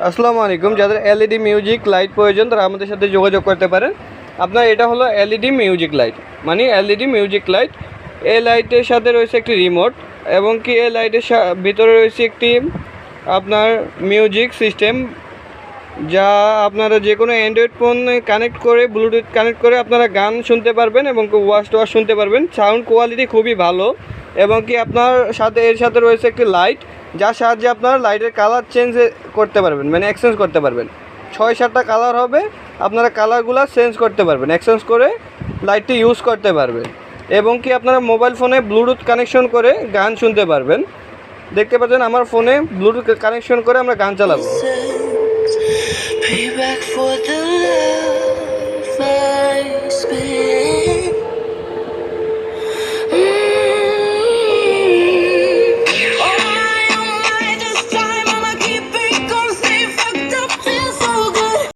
আসসালামু আলাইকুম। যাদের এলইডি মিউজিক লাইট প্রয়োজন তারা আমাদের সাথে যোগাযোগ করতে পারেন। আপনার এটা হলো এলইডি মিউজিক লাইট, মানে এলইডি মিউজিক লাইট। এই লাইটের সাথে রয়েছে একটি রিমোট এবং কি এই লাইটের ভিতরে রয়েছে একটি আপনার মিউজিক সিস্টেম, যা আপনারা যে কোনো অ্যান্ড্রয়েড ফোন কানেক্ট করে ব্লুটুথ কানেক্ট করে আপনারা গান শুনতে পারবেন এবং ওয়াচ টোয়াচ শুনতে পারবেন। সাউন্ড কোয়ালিটি খুবই ভালো এবং কি আপনার সাথে এর সাথে রয়েছে একটি লাইট, যার সাহায্যে আপনারা লাইটের কালার চেঞ্জ করতে পারবেন, মানে এক্সচেঞ্জ করতে পারবেন। 6-7টা কালার হবে, আপনারা কালারগুলো চেঞ্জ করতে পারবেন, এক্সচেঞ্জ করে লাইটটি ইউজ করতে পারবেন এবং কি আপনারা মোবাইল ফোনে ব্লুটুথ কানেকশন করে গান শুনতে পারবেন। দেখতে পাচ্ছেন আমার ফোনে ব্লুটুথ কানেকশন করে আমরা গান চালাবো। Payback for the love I spent.